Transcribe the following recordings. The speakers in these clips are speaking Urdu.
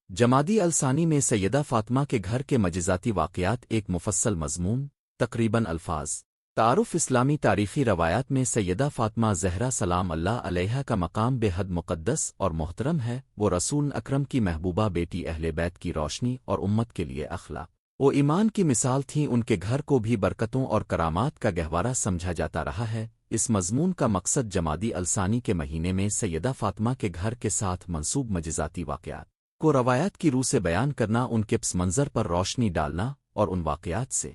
جمادی الثانی میں سیدہ فاطمہ کے گھر کے معجزاتی واقعات ایک مفصل مضمون تقریباً الفاظ تعارف اسلامی تاریخی روایات میں سیدہ فاطمہ زہرا سلام اللہ علیہا کا مقام بے حد مقدس اور محترم ہے۔ وہ رسول اکرم کی محبوبہ بیٹی اہل بیت کی روشنی اور امت کے لیے اخلاق و ایمان کی مثال تھیں۔ ان کے گھر کو بھی برکتوں اور کرامات کا گہوارہ سمجھا جاتا رہا ہے۔ اس مضمون کا مقصد جمادی الثانی کے مہینے میں سیدہ فاطمہ کے گھر کے ساتھ منسوب معجزاتی واقعات کو روایات کی روح سے بیان کرنا، ان کے پس منظر پر روشنی ڈالنا اور ان واقعات سے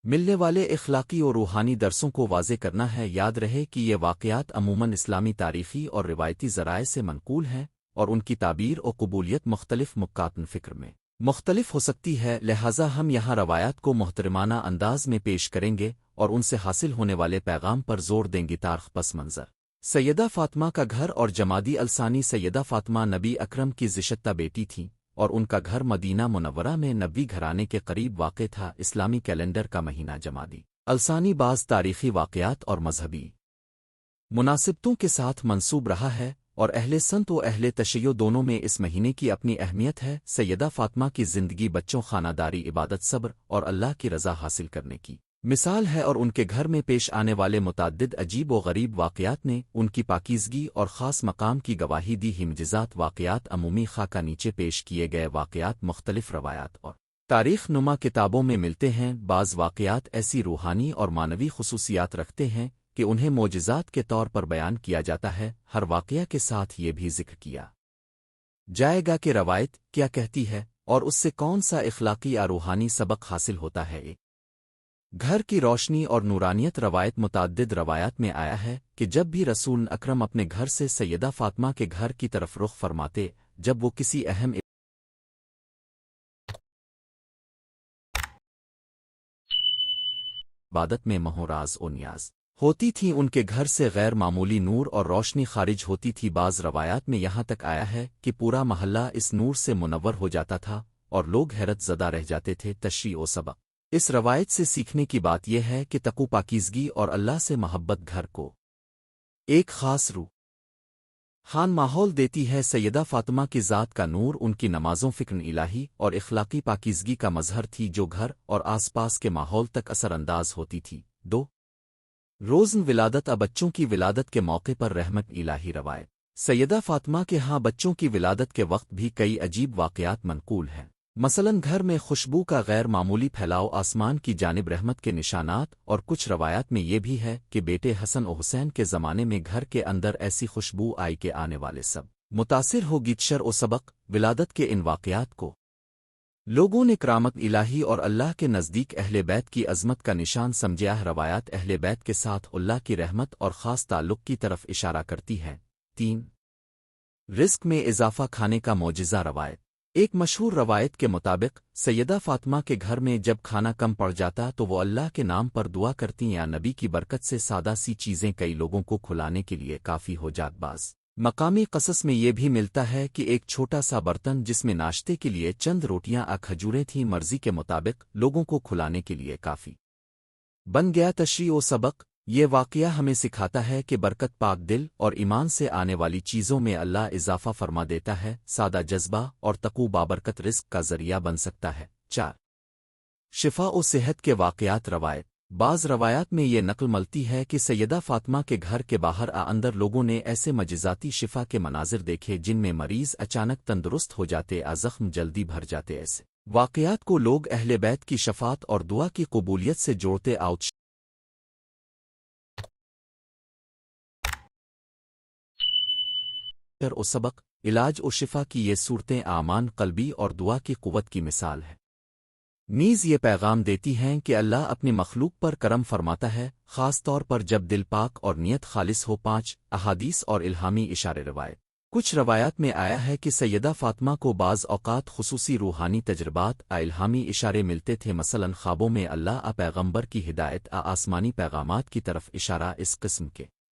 ملنے والے اخلاقی اور روحانی درسوں کو واضح کرنا ہے۔ یاد رہے کہ یہ واقعات عموماً اسلامی تاریخی اور روایتی ذرائع سے منقول ہیں اور ان کی تعبیر و قبولیت مختلف مکاتن فکر میں مختلف ہو سکتی ہے، لہٰذا ہم یہاں روایات کو محترمانہ انداز میں پیش کریں گے اور ان سے حاصل ہونے والے پیغام پر زور دیں گے۔ تاریخ پس منظر سیدہ فاطمہ کا گھر اور جمادی الثانی سیدہ فاطمہ نبی اکرم کی زشتہ بیٹی تھیں اور ان کا گھر مدینہ منورہ میں نبوی گھرانے کے قریب واقع تھا۔ اسلامی کیلنڈر کا مہینہ جمادی الثانی بعض تاریخی واقعات اور مذہبی مناسبتوں کے ساتھ منسوب رہا ہے اور اہل سنت و اہل تشیع دونوں میں اس مہینے کی اپنی اہمیت ہے۔ سیدہ فاطمہ کی زندگی بچوں، خانہ داری، عبادت، صبر اور اللہ کی رضا حاصل کرنے کی مثال ہے، اور ان کے گھر میں پیش آنے والے متعدد عجیب و غریب واقعات نے ان کی پاکیزگی اور خاص مقام کی گواہی دی۔ معجزات واقعات عمومی خاکہ نیچے پیش کیے گئے واقعات مختلف روایات اور تاریخ نما کتابوں میں ملتے ہیں۔ بعض واقعات ایسی روحانی اور معنوی خصوصیات رکھتے ہیں کہ انہیں معجزات کے طور پر بیان کیا جاتا ہے۔ ہر واقعہ کے ساتھ یہ بھی ذکر کیا جائے گا کہ روایت کیا کہتی ہے اور اس سے کون سا اخلاقی یا روحانی سبق حاصل ہوتا ہے۔ گھر کی روشنی اور نورانیت روایت متعدد روایات میں آیا ہے کہ جب بھی رسول اکرم اپنے گھر سے سیدہ فاطمہ کے گھر کی طرف رخ فرماتے، جب وہ کسی اہم عبادت میں مہوراز و نیاز ہوتی تھی، ان کے گھر سے غیر معمولی نور اور روشنی خارج ہوتی تھی۔ بعض روایات میں یہاں تک آیا ہے کہ پورا محلہ اس نور سے منور ہو جاتا تھا اور لوگ حیرت زدہ رہ جاتے تھے۔ تشریح و سبق اس روایت سے سیکھنے کی بات یہ ہے کہ تقوی، پاکیزگی اور اللہ سے محبت گھر کو ایک خاص روح خان ماحول دیتی ہے۔ سیدہ فاطمہ کی ذات کا نور ان کی نمازوں، فکر الہی اور اخلاقی پاکیزگی کا مظہر تھی، جو گھر اور آس پاس کے ماحول تک اثر انداز ہوتی تھی۔ دو روزن ولادت بچوں کی ولادت کے موقع پر رحمت الہی روایت سیدہ فاطمہ کے ہاں بچوں کی ولادت کے وقت بھی کئی عجیب واقعات منقول ہیں۔ مثلاً گھر میں خوشبو کا غیر معمولی پھیلاؤ، آسمان کی جانب رحمت کے نشانات، اور کچھ روایات میں یہ بھی ہے کہ بیٹے حسن و حسین کے زمانے میں گھر کے اندر ایسی خوشبو آئی کہ آنے والے سب متاثر ہو گی۔ شر و سبق ولادت کے ان واقعات کو لوگوں نے کرامت الہی اور اللہ کے نزدیک اہل بیت کی عظمت کا نشان سمجھا۔ روایات اہل بیت کے ساتھ اللہ کی رحمت اور خاص تعلق کی طرف اشارہ کرتی ہے۔ 3 رزق میں اضافہ کھانے کا معجزہ روایت ایک مشہور روایت کے مطابق سیدہ فاطمہ کے گھر میں جب کھانا کم پڑ جاتا تو وہ اللہ کے نام پر دعا کرتی یا نبی کی برکت سے سادہ سی چیزیں کئی لوگوں کو کھلانے کے لیے کافی ہو جات۔ باز مقامی قصص میں یہ بھی ملتا ہے کہ ایک چھوٹا سا برتن جس میں ناشتے کے لیے چند روٹیاں کھجوریں تھیں، مرضی کے مطابق لوگوں کو کھلانے کے لیے کافی بن گیا۔ تشریح و سبق یہ واقعہ ہمیں سکھاتا ہے کہ برکت پاک دل اور ایمان سے آنے والی چیزوں میں اللہ اضافہ فرما دیتا ہے۔ سادہ جذبہ اور تقوی بابرکت رزق کا ذریعہ بن سکتا ہے۔ 4 شفا و صحت کے واقعات روایت بعض روایات میں یہ نقل ملتی ہے کہ سیدہ فاطمہ کے گھر کے باہر اندر لوگوں نے ایسے معجزاتی شفا کے مناظر دیکھے جن میں مریض اچانک تندرست ہو جاتے، زخم جلدی بھر جاتے۔ ایسے واقعات کو لوگ اہل بیت کی شفاعت اور دعا کی قبولیت سے جوڑتے۔ و سبق علاج و شفا کی یہ صورتیں اعمان قلبی اور دعا کی قوت کی مثال ہے، نیز یہ پیغام دیتی ہیں کہ اللہ اپنی مخلوق پر کرم فرماتا ہے، خاص طور پر جب دل پاک اور نیت خالص ہو۔ 5 احادیث اور الہامی اشارے روایت کچھ روایات میں آیا ہے کہ سیدہ فاطمہ کو بعض اوقات خصوصی روحانی تجربات الہامی اشارے ملتے تھے، مثلاً خوابوں میں اللہ پیغمبر کی ہدایت آسمانی پیغامات کی طرف اشارہ۔ اس قسم کے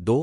2,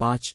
5,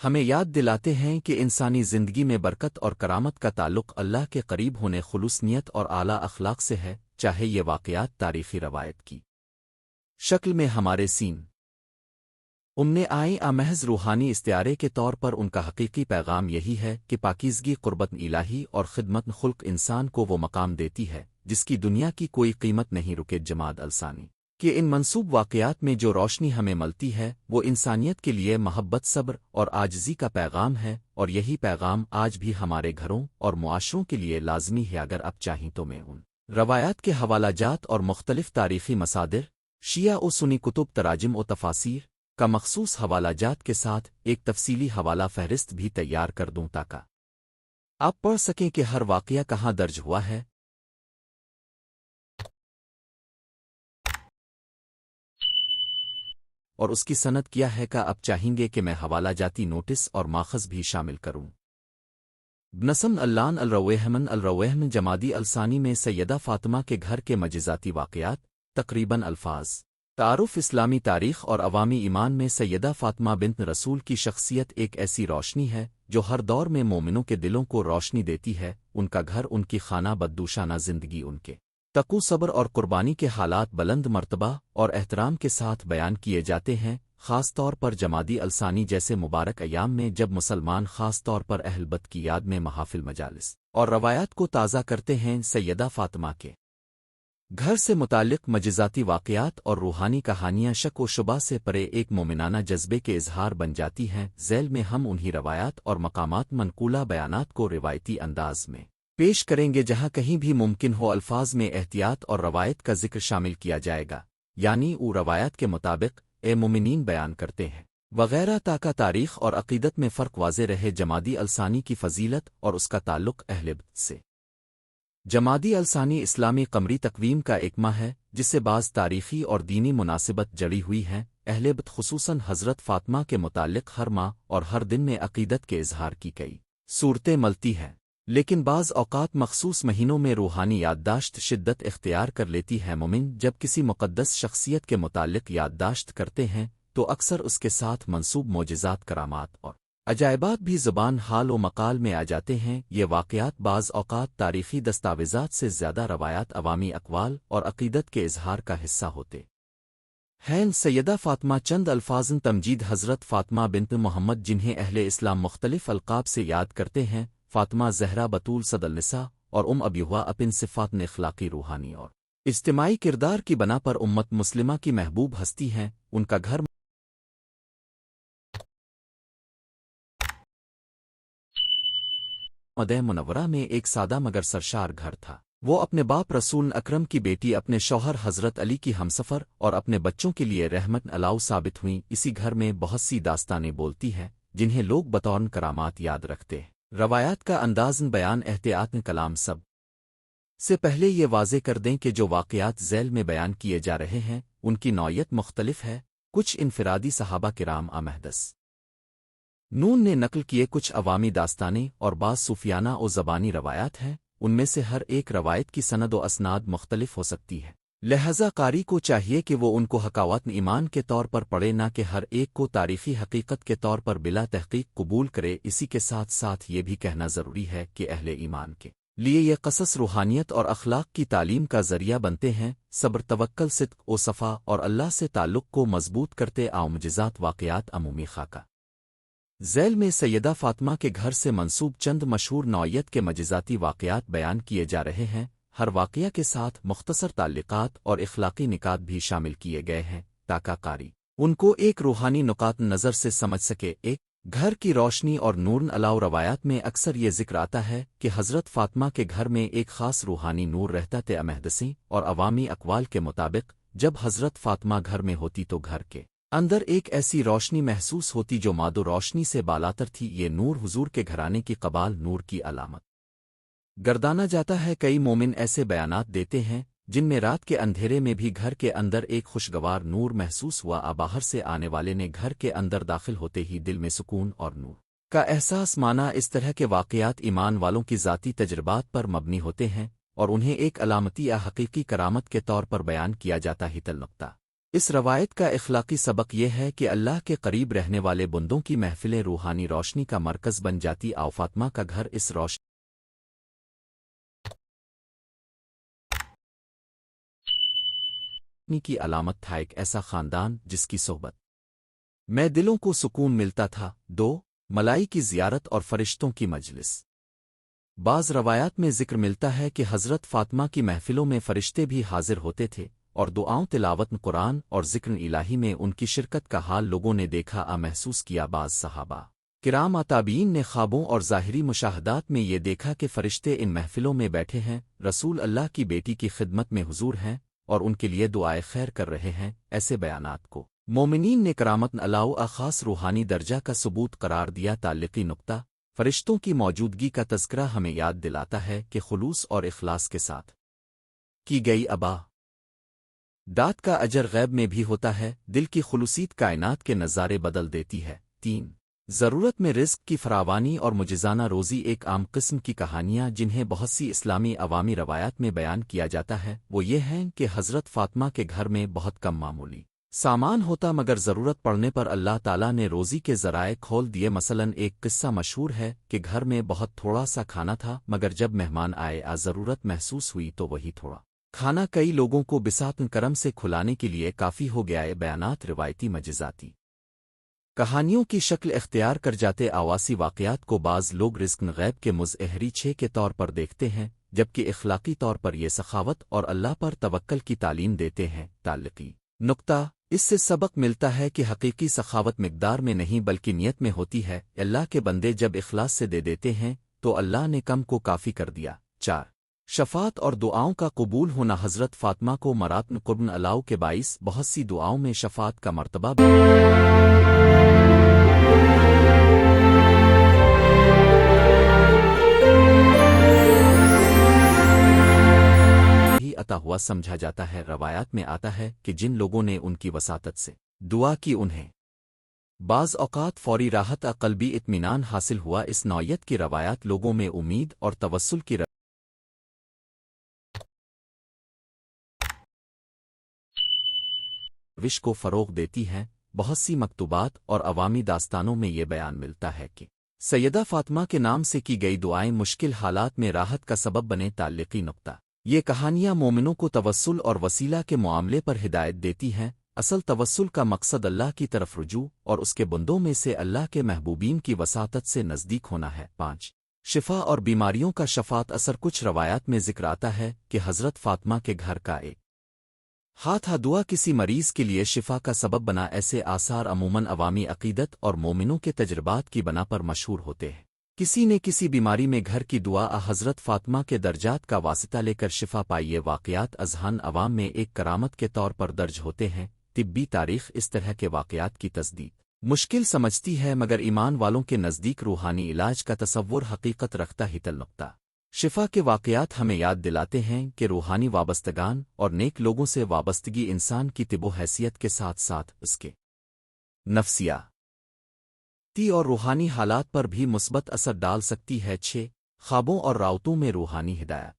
ہمیں یاد دلاتے ہیں کہ انسانی زندگی میں برکت اور کرامت کا تعلق اللہ کے قریب ہونے خلوص نیت اور اعلیٰ اخلاق سے ہے، چاہے یہ واقعات تاریخی روایت کی شکل میں ہمارے سین امنے آئیں محض روحانی استعارے کے طور پر ان کا حقیقی پیغام یہی ہے کہ پاکیزگی قربت الہی اور خدمت خلق انسان کو وہ مقام دیتی ہے جس کی دنیا کی کوئی قیمت نہیں رکے جماعت الثانی کہ ان منسوب واقعات میں جو روشنی ہمیں ملتی ہے وہ انسانیت کے لیے محبت صبر اور عاجزی کا پیغام ہے، اور یہی پیغام آج بھی ہمارے گھروں اور معاشروں کے لیے لازمی ہے۔ اگر اب چاہیں تو میں ان روایات کے حوالہ جات اور مختلف تاریخی مصادر، شیعہ و سنی کتب تراجم و تفاسیر کا مخصوص حوالہ جات کے ساتھ ایک تفصیلی حوالہ فہرست بھی تیار کر دوں تاکہ آپ پڑھ سکیں کہ ہر واقعہ کہاں درج ہوا ہے اور اس کی سند کیا ہے۔ کا اب چاہیں گے کہ میں حوالہ جاتی نوٹس اور ماخذ بھی شامل کروں۔ بنسم اللان الروحمن جمادی الثانی میں سیدہ فاطمہ کے گھر کے معجزاتی واقعات، تقریباً الفاظ تعارف اسلامی تاریخ اور عوامی ایمان میں سیدہ فاطمہ بنت رسول کی شخصیت ایک ایسی روشنی ہے جو ہر دور میں مومنوں کے دلوں کو روشنی دیتی ہے۔ ان کا گھر، ان کی خانہ بدوشانہ زندگی، ان کے تقو صبر اور قربانی کے حالات بلند مرتبہ اور احترام کے ساتھ بیان کیے جاتے ہیں، خاص طور پر جمادی الثانی جیسے مبارک ایام میں جب مسلمان خاص طور پر اہل بیت کی یاد میں محافل مجالس اور روایات کو تازہ کرتے ہیں۔ سیدہ فاطمہ کے گھر سے متعلق معجزاتی واقعات اور روحانی کہانیاں شک و شبہ سے پرے ایک مومنانہ جذبے کے اظہار بن جاتی ہیں۔ ذیل میں ہم انہی روایات اور مقامات منقولہ بیانات کو روایتی انداز میں پیش کریں گے جہاں کہیں بھی ممکن ہو الفاظ میں احتیاط اور روایت کا ذکر شامل کیا جائے گا، یعنی وہ روایات کے مطابق اے مومنین بیان کرتے ہیں وغیرہ، تاکہ تاریخ اور عقیدت میں فرق واضح رہے۔ جمادی الثانی کی فضیلت اور اس کا تعلق اہل بیت سے۔ جمادی الثانی اسلامی قمری تقویم کا ایک ماہ ہے جس سے بعض تاریخی اور دینی مناسبت جڑی ہوئی ہیں۔ اہل بیت خصوصاً حضرت فاطمہ کے متعلق ہر ماہ اور ہر دن میں عقیدت کے اظہار کی کئی صورتیں ملتی ہیں، لیکن بعض اوقات مخصوص مہینوں میں روحانی یادداشت شدت اختیار کر لیتی ہے۔ مومن جب کسی مقدس شخصیت کے متعلق یادداشت کرتے ہیں تو اکثر اس کے ساتھ منسوب معجزات، کرامات اور عجائبات بھی زبان حال و مقال میں آ جاتے ہیں۔ یہ واقعات بعض اوقات تاریخی دستاویزات سے زیادہ روایات، عوامی اقوال اور عقیدت کے اظہار کا حصہ ہوتے ہیں۔ سیدہ فاطمہ چند الفاظ تمجید حضرت فاطمہ بنت محمد، جنہیں اہل اسلام مختلف القاب سے یاد کرتے ہیں، فاطمہ زہرا، بطول، صد النساء اور ابی ہوا، اپن صفات نے اخلاقی، روحانی اور اجتماعی کردار کی بنا پر امت مسلمہ کی محبوب ہستی ہیں۔ ان کا گھر مدینہ منورہ میں ایک سادہ مگر سرشار گھر تھا۔ وہ اپنے باپ رسول اکرم کی بیٹی، اپنے شوہر حضرت علی کی ہمسفر اور اپنے بچوں کے لیے رحمت علاؤ ثابت ہوئیں۔ اسی گھر میں بہت سی داستانیں بولتی ہیں جنہیں لوگ بطور کرامات یاد رکھتے ہیں۔ روایات کا انداز بیان احتیاط کلام سب سے پہلے یہ واضح کر دیں کہ جو واقعات ذیل میں بیان کیے جا رہے ہیں ان کی نوعیت مختلف ہے۔ کچھ انفرادی صحابہ کرام محدث نون نے نقل کیے، کچھ عوامی داستانیں اور بعض صوفیانہ و زبانی روایات ہیں۔ ان میں سے ہر ایک روایت کی سند و اسناد مختلف ہو سکتی ہے، لہذا قاری کو چاہیے کہ وہ ان کو حقاوت ایمان کے طور پر پڑھے، نہ کہ ہر ایک کو تاریخی حقیقت کے طور پر بلا تحقیق قبول کرے۔ اسی کے ساتھ ساتھ یہ بھی کہنا ضروری ہے کہ اہل ایمان کے لیے یہ قصص روحانیت اور اخلاق کی تعلیم کا ذریعہ بنتے ہیں، صبر، توکل، صدق و صفا اور اللہ سے تعلق کو مضبوط کرتے معجزات واقعات عمومی خاکہ ذیل میں سیدہ فاطمہ کے گھر سے منسوب چند مشہور نوعیت کے معجزاتی واقعات بیان کیے جا رہے ہیں۔ ہر واقعہ کے ساتھ مختصر تعلقات اور اخلاقی نکات بھی شامل کیے گئے ہیں تاکہ قاری ان کو ایک روحانی نقاط نظر سے سمجھ سکے۔ ایک گھر کی روشنی اور نور علاوہ روایات میں اکثر یہ ذکر آتا ہے کہ حضرت فاطمہ کے گھر میں ایک خاص روحانی نور رہتا تھا۔ محدثین اور عوامی اقوال کے مطابق جب حضرت فاطمہ گھر میں ہوتی تو گھر کے اندر ایک ایسی روشنی محسوس ہوتی جو مادو روشنی سے بالاتر تھی۔ یہ نور حضور کے گھرانے کی قبال نور کی علامت گردانا جاتا ہے۔ کئی مومن ایسے بیانات دیتے ہیں جن میں رات کے اندھیرے میں بھی گھر کے اندر ایک خوشگوار نور محسوس ہوا۔ باہر سے آنے والے نے گھر کے اندر داخل ہوتے ہی دل میں سکون اور نور کا احساس مانا۔ اس طرح کے واقعات ایمان والوں کی ذاتی تجربات پر مبنی ہوتے ہیں اور انہیں ایک علامتی یا حقیقی کرامت کے طور پر بیان کیا جاتا ہی۔ نقطہ اس روایت کا اخلاقی سبق یہ ہے کہ اللہ کے قریب رہنے والے بندوں کی محفلیں روحانی روشنی کا مرکز بن جاتی فاطمہ کا گھر اس روشنی کی علامت تھا، ایک ایسا خاندان جس کی صحبت میں دلوں کو سکون ملتا تھا۔ دو ملائی کی زیارت اور فرشتوں کی مجلس۔ بعض روایات میں ذکر ملتا ہے کہ حضرت فاطمہ کی محفلوں میں فرشتے بھی حاضر ہوتے تھے اور دعاؤں، تلاوت قرآن اور ذکر الہی میں ان کی شرکت کا حال لوگوں نے دیکھا محسوس کیا۔ بعض صحابہ کرام تابعین نے خوابوں اور ظاہری مشاہدات میں یہ دیکھا کہ فرشتے ان محفلوں میں بیٹھے ہیں، رسول اللہ کی بیٹی کی خدمت میں حضور ہیں اور ان کے لیے دعائے خیر کر رہے ہیں۔ ایسے بیانات کو مومنین نے کرامت علاوہ خاص روحانی درجہ کا ثبوت قرار دیا۔ تعلقی نقطہ: فرشتوں کی موجودگی کا تذکرہ ہمیں یاد دلاتا ہے کہ خلوص اور اخلاص کے ساتھ کی گئی دات کا اجر غیب میں بھی ہوتا ہے۔ دل کی خلوصیت کائنات کے نظارے بدل دیتی ہے۔ 3 ضرورت میں رزق کی فراوانی اور مجزانہ روزی ایک عام قسم کی کہانیاں جنہیں بہت سی اسلامی عوامی روایات میں بیان کیا جاتا ہے وہ یہ ہیں کہ حضرت فاطمہ کے گھر میں بہت کم معمولی سامان ہوتا، مگر ضرورت پڑنے پر اللہ تعالیٰ نے روزی کے ذرائع کھول دیے۔ مثلاً ایک قصہ مشہور ہے کہ گھر میں بہت تھوڑا سا کھانا تھا، مگر جب مہمان آئے ضرورت محسوس ہوئی تو وہی تھوڑا کھانا کئی لوگوں کو بساط کرم سے کھلانے کے لیے کافی ہو گیا۔ بیانات روایتی مجزاتی کہانیوں کی شکل اختیار کر جاتے آواسی واقعات کو بعض لوگ رزق غیب کے مظہری کے طور پر دیکھتے ہیں، جبکہ اخلاقی طور پر یہ سخاوت اور اللہ پر توکل کی تعلیم دیتے ہیں۔ تعلقی نقطہ: اس سے سبق ملتا ہے کہ حقیقی سخاوت مقدار میں نہیں بلکہ نیت میں ہوتی ہے۔ اللہ کے بندے جب اخلاص سے دے دیتے ہیں تو اللہ نے کم کو کافی کر دیا۔ 4 شفاعت اور دعاؤں کا قبول ہونا: حضرت فاطمہ کو مراتب قربن علاؤ کے باعث بہت سی دعاؤں میں شفاعت کا مرتبہ بھی عطا ہوا سمجھا جاتا ہے۔ روایات میں آتا ہے کہ جن لوگوں نے ان کی وساطت سے دعا کی انہیں بعض اوقات فوری راحت قلبی اطمینان حاصل ہوا۔ اس نوعیت کی روایات لوگوں میں امید اور توسل کی روش کو فروغ دیتی ہیں۔ بہت سی مکتوبات اور عوامی داستانوں میں یہ بیان ملتا ہے کہ سیدہ فاطمہ کے نام سے کی گئی دعائیں مشکل حالات میں راحت کا سبب بنے۔ تعلقی نقطہ: یہ کہانیاں مومنوں کو توسل اور وسیلہ کے معاملے پر ہدایت دیتی ہیں۔ اصل توسل کا مقصد اللہ کی طرف رجوع اور اس کے بندوں میں سے اللہ کے محبوبین کی وساطت سے نزدیک ہونا ہے۔ 5 شفا اور بیماریوں کا شفاعت اثر: کچھ روایات میں ذکر آتا ہے کہ حضرت فاطمہ کے گھر کا ایک ہاتھ دعا کسی مریض کے لیے شفا کا سبب بنا۔ ایسے آثار عموماً عوامی عقیدت اور مومنوں کے تجربات کی بنا پر مشہور ہوتے ہیں۔ کسی نے کسی بیماری میں گھر کی دعا حضرت فاطمہ کے درجات کا واسطہ لے کر شفا پائی۔ یہ واقعات اذہان عوام میں ایک کرامت کے طور پر درج ہوتے ہیں۔ طبی تاریخ اس طرح کے واقعات کی تصدیق مشکل سمجھتی ہے، مگر ایمان والوں کے نزدیک روحانی علاج کا تصور حقیقت رکھتا ہی۔ نقطہ: شفا کے واقعات ہمیں یاد دلاتے ہیں کہ روحانی وابستگان اور نیک لوگوں سے وابستگی انسان کی طب و حیثیت کے ساتھ ساتھ اس کے نفسیاتی اور روحانی حالات پر بھی مثبت اثر ڈال سکتی ہے۔ 6 خوابوں اور راؤتوں میں روحانی ہدایت: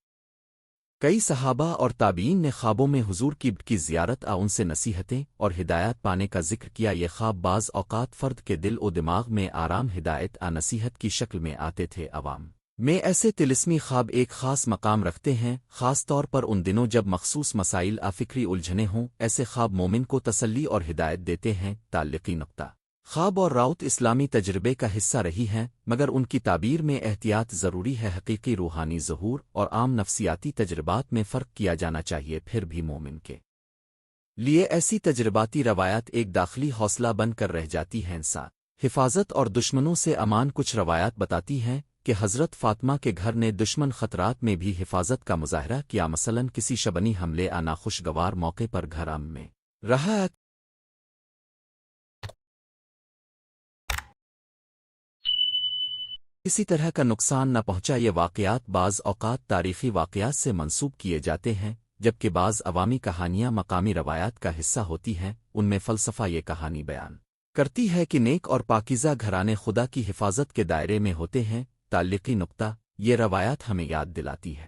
کئی صحابہ اور تابعین نے خوابوں میں حضور کی زیارت ان سے نصیحتیں اور ہدایات پانے کا ذکر کیا۔ یہ خواب بعض اوقات فرد کے دل و دماغ میں آرام، ہدایت نصیحت کی شکل میں آتے تھے۔ عوام میں ایسے طلسمی خواب ایک خاص مقام رکھتے ہیں، خاص طور پر ان دنوں جب مخصوص مسائل فکری الجھنے ہوں۔ ایسے خواب مومن کو تسلی اور ہدایت دیتے ہیں۔ تعلقی نقطہ: خواب اور راؤت اسلامی تجربے کا حصہ رہی ہیں، مگر ان کی تعبیر میں احتیاط ضروری ہے۔ حقیقی روحانی ظہور اور عام نفسیاتی تجربات میں فرق کیا جانا چاہیے۔ پھر بھی مومن کے لیے ایسی تجرباتی روایات ایک داخلی حوصلہ بن کر رہ جاتی ہیں، انسان حفاظت اور دشمنوں سے امان۔ کچھ روایات بتاتی ہیں کہ حضرت فاطمہ کے گھر نے دشمن خطرات میں بھی حفاظت کا مظاہرہ کیا۔ مثلاً کسی شبنی حملے ناخوشگوار موقع پر گھر میں رہا کسی طرح کا نقصان نہ پہنچا۔ یہ واقعات بعض اوقات تاریخی واقعات سے منسوب کیے جاتے ہیں، جبکہ بعض عوامی کہانیاں مقامی روایات کا حصہ ہوتی ہیں۔ ان میں فلسفہ یہ کہانی بیان کرتی ہے کہ نیک اور پاکیزہ گھرانے خدا کی حفاظت کے دائرے میں ہوتے ہیں۔ تعلقی نقطہ: یہ روایات ہمیں یاد دلاتی ہے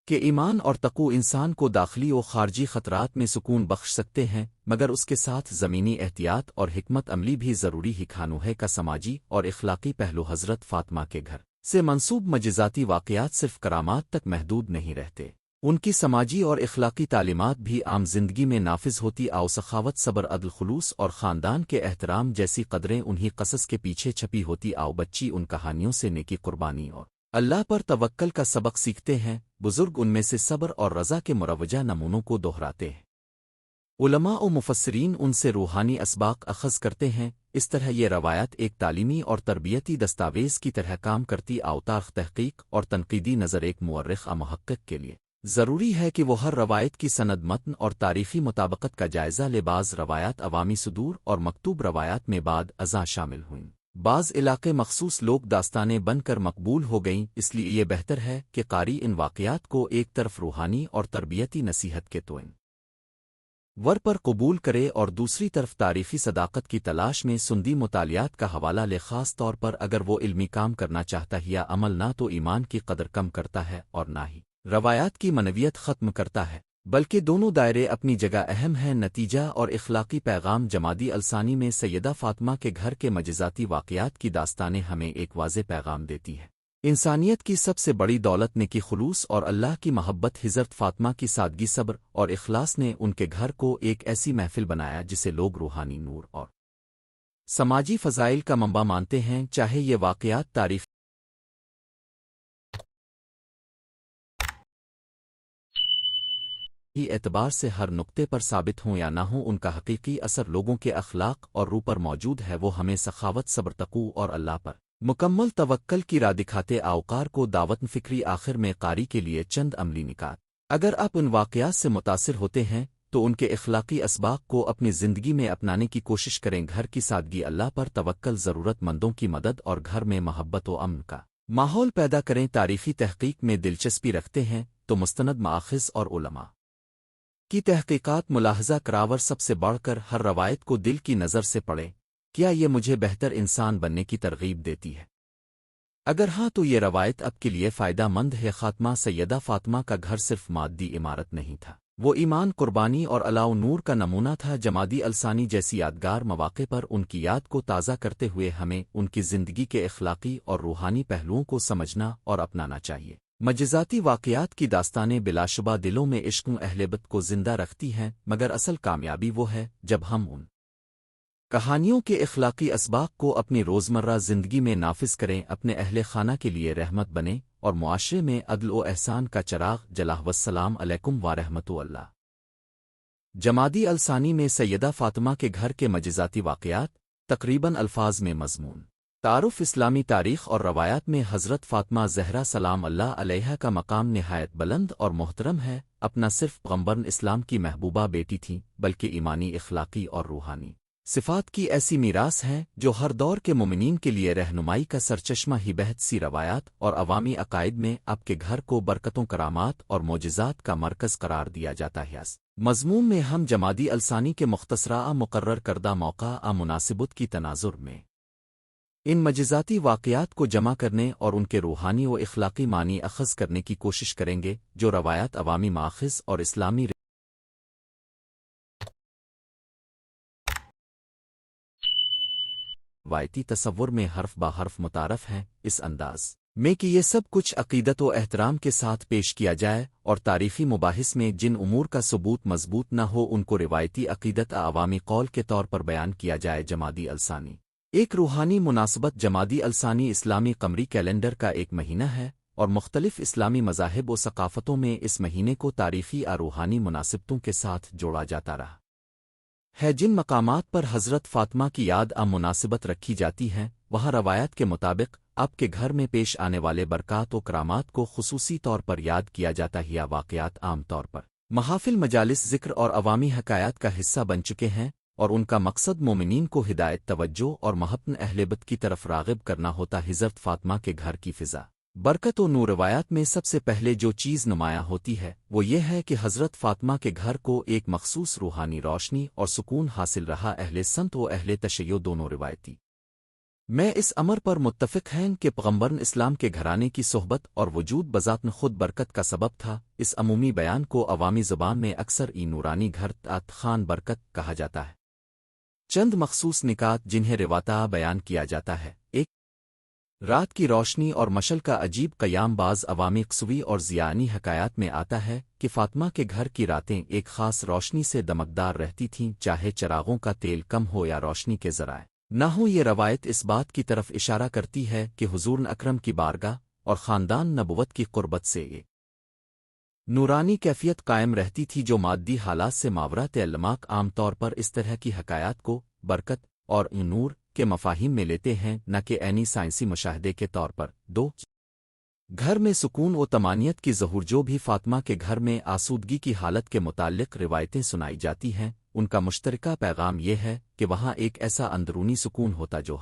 کہ ایمان اور تقوی انسان کو داخلی و خارجی خطرات میں سکون بخش سکتے ہیں، مگر اس کے ساتھ زمینی احتیاط اور حکمت عملی بھی ضروری ہی کھانوہے کا سماجی اور اخلاقی پہلو حضرت فاطمہ کے گھر سے منسوب معجزاتی واقعات صرف کرامات تک محدود نہیں رہتے، ان کی سماجی اور اخلاقی تعلیمات بھی عام زندگی میں نافذ ہوتی آؤ سخاوت صبر عدل خلوص اور خاندان کے احترام جیسی قدریں انہی قصص کے پیچھے چھپی ہوتی آؤ بچی ان کہانیوں سے نیکی قربانی اور اللہ پر توکل کا سبق سیکھتے ہیں، بزرگ ان میں سے صبر اور رضا کے مروجہ نمونوں کو دہراتے ہیں، علماء و مفسرین ان سے روحانی اسباق اخذ کرتے ہیں، اس طرح یہ روایت ایک تعلیمی اور تربیتی دستاویز کی طرح کام کرتی تاریخ تحقیق اور تنقیدی نظر ایک مورخ محقق کے لیے ضروری ہے کہ وہ ہر روایت کی سند متن اور تاریخی مطابقت کا جائزہ لے، بعض روایات عوامی صدور اور مکتوب روایات میں بعد ازاں شامل ہوئیں، بعض علاقے مخصوص لوگ داستانیں بن کر مقبول ہو گئیں، اس لیے یہ بہتر ہے کہ قاری ان واقعات کو ایک طرف روحانی اور تربیتی نصیحت کے توئن ور پر قبول کرے اور دوسری طرف تاریخی صداقت کی تلاش میں سندی مطالعات کا حوالہ لے، خاص طور پر اگر وہ علمی کام کرنا چاہتا ہے یا عمل نہ تو ایمان کی قدر کم کرتا ہے اور نہ ہی روایات کی منویت ختم کرتا ہے، بلکہ دونوں دائرے اپنی جگہ اہم ہیں۔ نتیجہ اور اخلاقی پیغام جمادی الثانی میں سیدہ فاطمہ کے گھر کے معجزاتی واقعات کی داستانیں ہمیں ایک واضح پیغام دیتی ہے، انسانیت کی سب سے بڑی دولت نیکی خلوص اور اللہ کی محبت۔ حضرت فاطمہ کی سادگی صبر اور اخلاص نے ان کے گھر کو ایک ایسی محفل بنایا جسے لوگ روحانی نور اور سماجی فضائل کا منبع مانتے ہیں، چاہے یہ واقعات تاریخ ہی اعتبار سے ہر نقطے پر ثابت ہوں یا نہ ہوں، ان کا حقیقی اثر لوگوں کے اخلاق اور روح پر موجود ہے، وہ ہمیں سخاوت صبر تقوی اور اللہ پر مکمل توکل کی راہ دکھاتے اوقار کو دعوت فکری۔ آخر میں قاری کے لیے چند عملی نکات، اگر آپ ان واقعات سے متاثر ہوتے ہیں تو ان کے اخلاقی اسباق کو اپنی زندگی میں اپنانے کی کوشش کریں۔ گھر کی سادگی، اللہ پر توکل، ضرورت مندوں کی مدد اور گھر میں محبت و امن کا ماحول پیدا کریں۔ تاریخی تحقیق میں دلچسپی رکھتے ہیں تو مستند مآخذ اور علماء کی تحقیقات ملاحظہ کراور سب سے بڑھ کر ہر روایت کو دل کی نظر سے پڑھیں، کیا یہ مجھے بہتر انسان بننے کی ترغیب دیتی ہے؟ اگر ہاں تو یہ روایت اب کے لیے فائدہ مند ہے۔ خاتمہ، سیدہ فاطمہ کا گھر صرف مادی عمارت نہیں تھا، وہ ایمان، قربانی اور علاء و نور کا نمونہ تھا۔ جمادی الثانی جیسی یادگار مواقع پر ان کی یاد کو تازہ کرتے ہوئے ہمیں ان کی زندگی کے اخلاقی اور روحانی پہلوؤں کو سمجھنا اور اپنانا چاہیے۔ معجزاتی واقعات کی داستانیں بلا شبہ دلوں میں عشق و اہلیت کو زندہ رکھتی ہیں، مگر اصل کامیابی وہ ہے جب ہم ان کہانیوں کے اخلاقی اسباق کو اپنی روزمرہ زندگی میں نافذ کریں، اپنے اہل خانہ کے لیے رحمت بنیں اور معاشرے میں عدل و احسان کا چراغ جلائیں۔ والسلام علیکم ورحمۃ اللہ۔ جمادی الثانی میں سیدہ فاطمہ کے گھر کے معجزاتی واقعات، تقریباً الفاظ میں مضمون۔ تعارف، اسلامی تاریخ اور روایات میں حضرت فاطمہ زہرا سلام اللہ علیہا کا مقام نہایت بلند اور محترم ہے۔ اپنا صرف پیغمبر اسلام کی محبوبہ بیٹی تھیں، بلکہ ایمانی، اخلاقی اور روحانی صفات کی ایسی میراث ہیں جو ہر دور کے مومنین کے لیے رہنمائی کا سرچشمہ ہی۔ بہت سی روایات اور عوامی عقائد میں آپ کے گھر کو برکتوں، کرامات اور معجزات کا مرکز قرار دیا جاتا ہے۔ اس مضمون میں ہم جمادی الثانی کے مختصرہ مقرر کردہ موقع مناسبت کی تناظر میں ان معجزاتی واقعات کو جمع کرنے اور ان کے روحانی و اخلاقی معنی اخذ کرنے کی کوشش کریں گے، جو روایات عوامی ماخذ اور اسلامی روایتی تصور میں حرف با حرف متعارف ہیں، اس انداز میں کہ یہ سب کچھ عقیدت و احترام کے ساتھ پیش کیا جائے اور تاریخی مباحث میں جن امور کا ثبوت مضبوط نہ ہو ان کو روایتی عقیدت عوامی قول کے طور پر بیان کیا جائے۔ جمادی الثانی ایک روحانی مناسبت۔ جمادی الثانی اسلامی قمری کیلنڈر کا ایک مہینہ ہے اور مختلف اسلامی مذاہب و ثقافتوں میں اس مہینے کو تاریخی اور روحانی مناسبتوں کے ساتھ جوڑا جاتا رہا ہے۔ جن مقامات پر حضرت فاطمہ کی یاد مناسبت رکھی جاتی ہے، وہاں روایات کے مطابق آپ کے گھر میں پیش آنے والے برکات و کرامات کو خصوصی طور پر یاد کیا جاتا ہے، یا واقعات عام طور پر محافل، مجالس ذکر اور عوامی حکایات کا حصہ بن چکے ہیں، اور ان کا مقصد مومنین کو ہدایت، توجہ اور محبت اہلیت کی طرف راغب کرنا ہوتا۔ حضرت فاطمہ کے گھر کی فضا، برکت و نور۔ روایات میں سب سے پہلے جو چیز نمایاں ہوتی ہے وہ یہ ہے کہ حضرت فاطمہ کے گھر کو ایک مخصوص روحانی روشنی اور سکون حاصل رہا۔ اہل سنت و اہل تشیع دونوں روایتی میں اس امر پر متفق ہیں کہ پیغمبرن اسلام کے گھرانے کی صحبت اور وجود بذاتن خود برکت کا سبب تھا۔ اس عمومی بیان کو عوامی زبان میں اکثر نورانی گھر تات خان برکت کہا جاتا ہے۔ چند مخصوص نکات جنہیں رواتہ بیان کیا جاتا ہے: ایک، رات کی روشنی اور مشل کا عجیب قیام۔ بعض عوامی قصوی اور ضیانی حکایات میں آتا ہے کہ فاطمہ کے گھر کی راتیں ایک خاص روشنی سے دمکدار رہتی تھیں، چاہے چراغوں کا تیل کم ہو یا روشنی کے ذرائع نہ ہوں۔ یہ روایت اس بات کی طرف اشارہ کرتی ہے کہ حضور اکرم کی بارگاہ اور خاندان نبوت کی قربت سے ایک نورانی کیفیت قائم رہتی تھی جو مادی حالات سے ماورا تعلماق عام طور پر اس طرح کی حکایات کو برکت اور نور کے مفاہیم میں لیتے ہیں، نہ کہ عینی سائنسی مشاہدے کے طور پر۔ دو، گھر میں سکون و طمانینت کی ظہور۔ جو بھی فاطمہ کے گھر میں آسودگی کی حالت کے متعلق روایتیں سنائی جاتی ہیں، ان کا مشترکہ پیغام یہ ہے کہ وہاں ایک ایسا اندرونی سکون ہوتا جو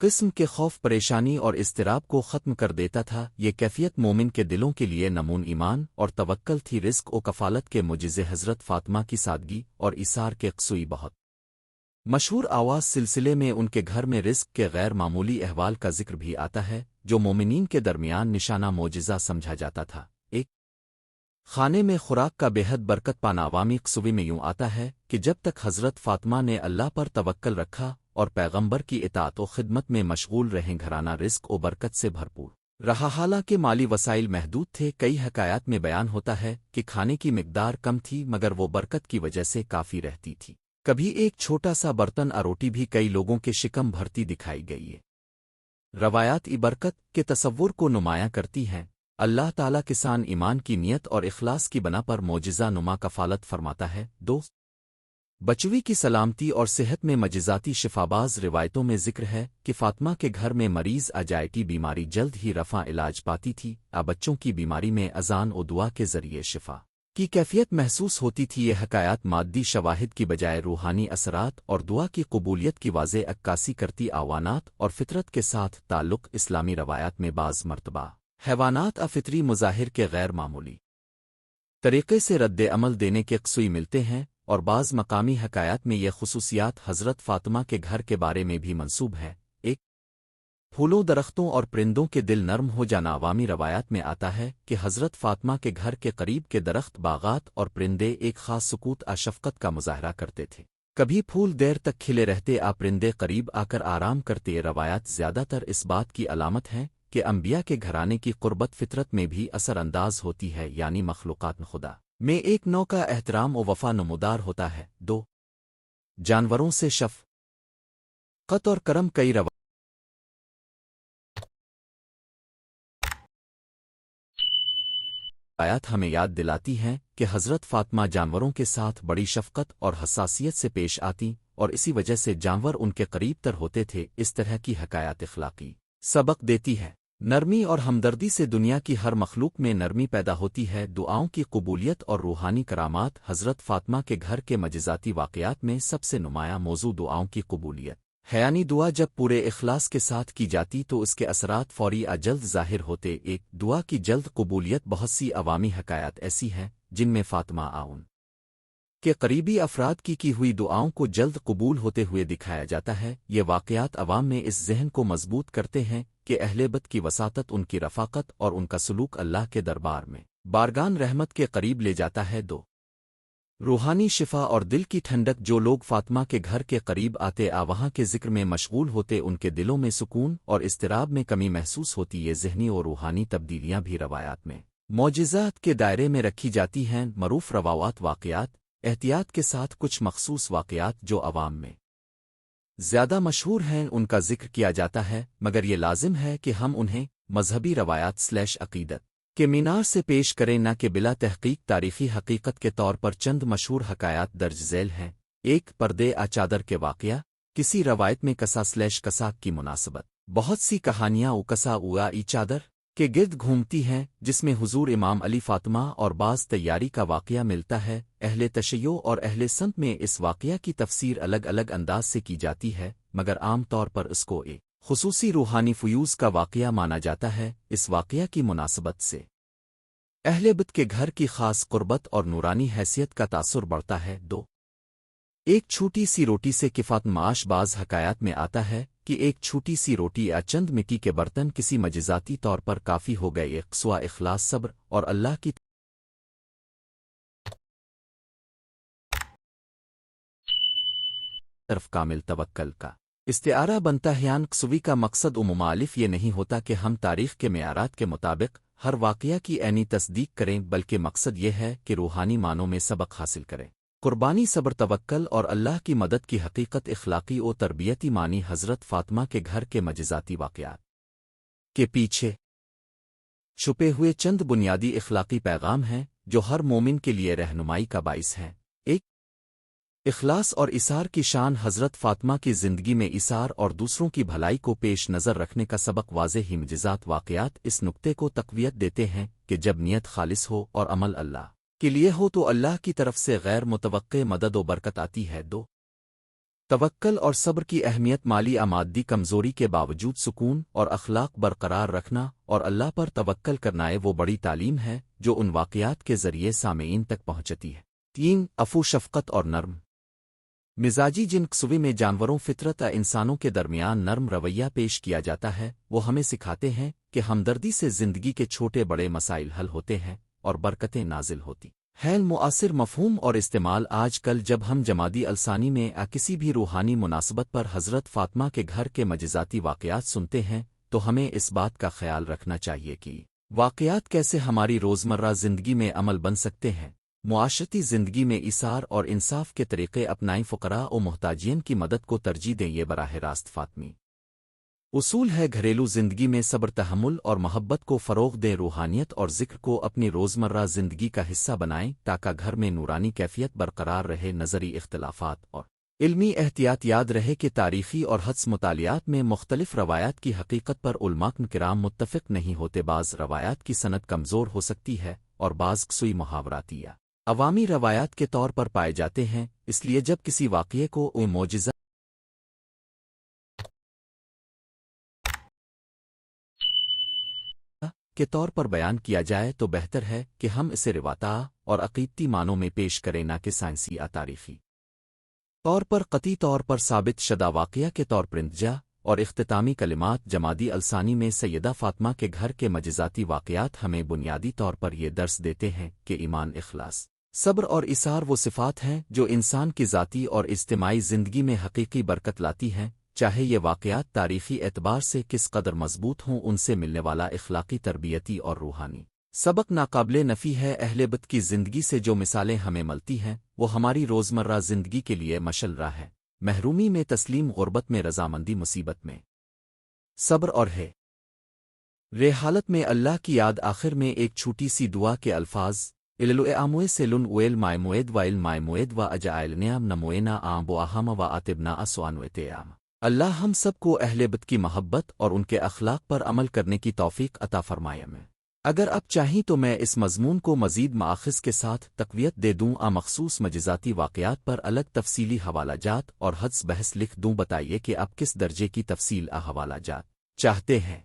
قسم کے خوف، پریشانی اور اضطراب کو ختم کر دیتا تھا۔ یہ کیفیت مومن کے دلوں کے لیے نمون ایمان اور توکل تھی۔ رزق و کفالت کے معجزے حضرت فاطمہ کی سادگی اور ایثار کے قصوی بہت مشہور آواز سلسلے میں ان کے گھر میں رزق کے غیر معمولی احوال کا ذکر بھی آتا ہے جو مومنین کے درمیان نشانہ معجزہ سمجھا جاتا تھا۔ ایک، کھانے میں خوراک کا بے حد برکت پانا۔ عوامی قصوی میں یوں آتا ہے کہ جب تک حضرت فاطمہ نے اللہ پر توکل رکھا اور پیغمبر کی اطاعت و خدمت میں مشغول رہیں، گھرانہ رزق و برکت سے بھرپور رہا، حالانکہ مالی وسائل محدود تھے۔ کئی حکایات میں بیان ہوتا ہے کہ کھانے کی مقدار کم تھی مگر وہ برکت کی وجہ سے کافی رہتی تھی۔ کبھی ایک چھوٹا سا برتن روٹی بھی کئی لوگوں کے شکم بھرتی دکھائی گئی ہے۔ روایات برکت کے تصور کو نمایاں کرتی ہیں۔ اللہ تعالیٰ کسان ایمان کی نیت اور اخلاص کی بنا پر معجزہ نما کفالت فرماتا ہے۔ دو، بچوی کی سلامتی اور صحت میں معجزاتی شفاباز۔ روایتوں میں ذکر ہے کہ فاطمہ کے گھر میں مریض کی بیماری جلد ہی رفع علاج پاتی تھی۔ بچوں کی بیماری میں اذان و دعا کے ذریعے شفا کی کیفیت محسوس ہوتی تھی۔ یہ حکایات مادی شواہد کی بجائے روحانی اثرات اور دعا کی قبولیت کی واضح عکاسی کرتی۔ آوانات اور فطرت کے ساتھ تعلق۔ اسلامی روایات میں بعض مرتبہ حیوانات فطری مظاہر کے غیر معمولی طریقے سے رد عمل دینے کے قصوی ملتے ہیں، اور بعض مقامی حکایات میں یہ خصوصیات حضرت فاطمہ کے گھر کے بارے میں بھی منسوب ہے۔ ایک، پھولوں، درختوں اور پرندوں کے دل نرم ہو جانا۔ عوامی روایات میں آتا ہے کہ حضرت فاطمہ کے گھر کے قریب کے درخت، باغات اور پرندے ایک خاص سکوت شفقت کا مظاہرہ کرتے تھے۔ کبھی پھول دیر تک کھلے رہتے، پرندے قریب آ کر آرام کرتے۔ یہ روایات زیادہ تر اس بات کی علامت ہیں کہ انبیاء کے گھرانے کی قربت فطرت میں بھی اثر انداز ہوتی ہے، یعنی مخلوقات خدا میں ایک نوع کا احترام و وفا نمودار ہوتا ہے۔ دو، جانوروں سے شفقت اور کرم۔ کئی روایات ہمیں یاد دلاتی ہیں کہ حضرت فاطمہ جانوروں کے ساتھ بڑی شفقت اور حساسیت سے پیش آتی، اور اسی وجہ سے جانور ان کے قریب تر ہوتے تھے۔ اس طرح کی حکایات اخلاقی سبق دیتی ہے۔ نرمی اور ہمدردی سے دنیا کی ہر مخلوق میں نرمی پیدا ہوتی ہے۔ دعاؤں کی قبولیت اور روحانی کرامات۔ حضرت فاطمہ کے گھر کے معجزاتی واقعات میں سب سے نمایاں موضوع دعاؤں کی قبولیت ہے، یعنی دعا جب پورے اخلاص کے ساتھ کی جاتی تو اس کے اثرات فوری جلد ظاہر ہوتے۔ ایک، دعا کی جلد قبولیت۔ بہت سی عوامی حکایات ایسی ہیں جن میں فاطمہ آن کے قریبی افراد کی ہوئی دعاؤں کو جلد قبول ہوتے ہوئے دکھایا جاتا ہے۔ یہ واقعات عوام میں اس ذہن کو مضبوط کرتے ہیں کہ اہل بیت کی وساطت، ان کی رفاقت اور ان کا سلوک اللہ کے دربار میں بارگان رحمت کے قریب لے جاتا ہے۔ دو، روحانی شفا اور دل کی ٹھنڈک۔ جو لوگ فاطمہ کے گھر کے قریب آتے وہاں کے ذکر میں مشغول ہوتے، ان کے دلوں میں سکون اور اضطراب میں کمی محسوس ہوتی۔ یہ ذہنی اور روحانی تبدیلیاں بھی روایات میں معجزات کے دائرے میں رکھی جاتی ہیں۔ معروف روایات واقعات، احتیاط کے ساتھ کچھ مخصوص واقعات جو عوام میں زیادہ مشہور ہیں ان کا ذکر کیا جاتا ہے، مگر یہ لازم ہے کہ ہم انہیں مذہبی روایات عقیدت کے مینار سے پیش کریں، نہ کہ بلا تحقیق تاریخی حقیقت کے طور پر۔ چند مشہور حکایات درج ذیل ہیں۔ ایک، پردے چادر کے واقعہ۔ کسی روایت میں کسا کی مناسبت بہت سی کہانیاں کسا چادر کے گرد گھومتی ہیں، جس میں حضور امام علی، فاطمہ اور بعض تیاری کا واقعہ ملتا ہے۔ اہل تشیع اور اہل سنت میں اس واقعہ کی تفسیر الگ الگ انداز سے کی جاتی ہے، مگر عام طور پر اس کو ایک خصوصی روحانی فیوز کا واقعہ مانا جاتا ہے۔ اس واقعہ کی مناسبت سے اہل بیت کے گھر کی خاص قربت اور نورانی حیثیت کا تاثر بڑھتا ہے۔ دو ایک چھوٹی سی روٹی سے کفایت معاش بعض حکایات میں آتا ہے کہ ایک چھوٹی سی روٹی یا چند مٹی کے برتن کسی معجزاتی طور پر کافی ہو گئے۔ ایک سوا اخلاص، صبر اور اللہ کی طرف کامل توکل کا استعارہ بنتا ہے۔ یان قصوی کا مقصد ممالف یہ نہیں ہوتا کہ ہم تاریخ کے معیارات کے مطابق ہر واقعہ کی عینی تصدیق کریں، بلکہ مقصد یہ ہے کہ روحانی معنوں میں سبق حاصل کریں۔ قربانی، صبر، توکل اور اللہ کی مدد کی حقیقت اخلاقی و تربیتی معنی حضرت فاطمہ کے گھر کے معجزاتی واقعات کے پیچھے چھپے ہوئے چند بنیادی اخلاقی پیغام ہیں جو ہر مومن کے لیے رہنمائی کا باعث ہیں۔ ایک اخلاص اور اثار کی شان۔ حضرت فاطمہ کی زندگی میں اثار اور دوسروں کی بھلائی کو پیش نظر رکھنے کا سبق واضح ہی معجزات واقعات اس نقطے کو تقویت دیتے ہیں کہ جب نیت خالص ہو اور عمل اللہ کے لیے ہو تو اللہ کی طرف سے غیر متوقع مدد و برکت آتی ہے۔ دو توکل اور صبر کی اہمیت۔ مالی آمادی کمزوری کے باوجود سکون اور اخلاق برقرار رکھنا اور اللہ پر توکل کرنا وہ بڑی تعلیم ہے جو ان واقعات کے ذریعے سامعین تک پہنچتی ہے۔ تین عفو، شفقت اور نرم مزاجی۔ جن قصوی میں جانوروں، فطرت انسانوں کے درمیان نرم رویہ پیش کیا جاتا ہے وہ ہمیں سکھاتے ہیں کہ ہمدردی سے زندگی کے چھوٹے بڑے مسائل حل ہوتے ہیں اور برکتیں نازل ہوتی ہیں۔ مؤثر مفہوم اور استعمال۔ آج کل جب ہم جمادی الثانی میں کسی بھی روحانی مناسبت پر حضرت فاطمہ کے گھر کے معجزاتی واقعات سنتے ہیں تو ہمیں اس بات کا خیال رکھنا چاہیے کہ واقعات کیسے ہماری روزمرہ زندگی میں عمل بن سکتے ہیں۔ معاشرتی زندگی میں ایثار اور انصاف کے طریقے اپنائیں، فقراء و محتاجین کی مدد کو ترجیح دیں، یہ براہ راست فاطمی اصول ہے۔ گھریلو زندگی میں صبر، تحمل اور محبت کو فروغ دیں، روحانیت اور ذکر کو اپنی روزمرہ زندگی کا حصہ بنائیں تاکہ گھر میں نورانی کیفیت برقرار رہے۔ نظری اختلافات اور علمی احتیاط۔ یاد رہے کہ تاریخی اور حدس مطالعات میں مختلف روایات کی حقیقت پر علماء کرام متفق نہیں ہوتے۔ بعض روایات کی سند کمزور ہو سکتی ہے اور بعض قصوی محاوراتی یا عوامی روایات کے طور پر پائے جاتے ہیں، اس لیے جب کسی واقعے کو معجزہ کے طور پر بیان کیا جائے تو بہتر ہے کہ ہم اسے روایتہ اور عقیدتی معنوں میں پیش کریں، نہ کہ سائنسی یا تاریخی طور پر قطعی طور پر ثابت شدہ واقعہ کے طور پر۔ انتجا اور اختتامی کلمات۔ جمادی الثانی میں سیدہ فاطمہ کے گھر کے معجزاتی واقعات ہمیں بنیادی طور پر یہ درس دیتے ہیں کہ ایمان، اخلاص، صبر اور اثار وہ صفات ہیں جو انسان کی ذاتی اور اجتماعی زندگی میں حقیقی برکت لاتی ہیں، چاہے یہ واقعات تاریخی اعتبار سے کس قدر مضبوط ہوں۔ ان سے ملنے والا اخلاقی، تربیتی اور روحانی سبق ناقابل نفی ہے۔ اہل بیت کی زندگی سے جو مثالیں ہمیں ملتی ہیں وہ ہماری روزمرہ زندگی کے لیے مشل راہ ہے۔ محرومی میں تسلیم، غربت میں رضامندی، مصیبت میں صبر اور رے حالت میں اللہ کی یاد۔ آخر میں ایک چھوٹی سی دعا کے الفاظ الوئے سے لن ویل مائے موید وائل مائے موید و اجائل نیام نموینا آم و اہم و آتبنا اسوانوتیام۔ اللہ ہم سب کو اہل بیت کی محبت اور ان کے اخلاق پر عمل کرنے کی توفیق عطا فرمائے۔ میں اگر اب چاہیں تو میں اس مضمون کو مزید مآخذ کے ساتھ تقویت دے دوں، مخصوص معجزاتی واقعات پر الگ تفصیلی حوالہ جات اور حدس بحث لکھ دوں۔ بتائیے کہ آپ کس درجے کی تفصیل حوالہ جات چاہتے ہیں۔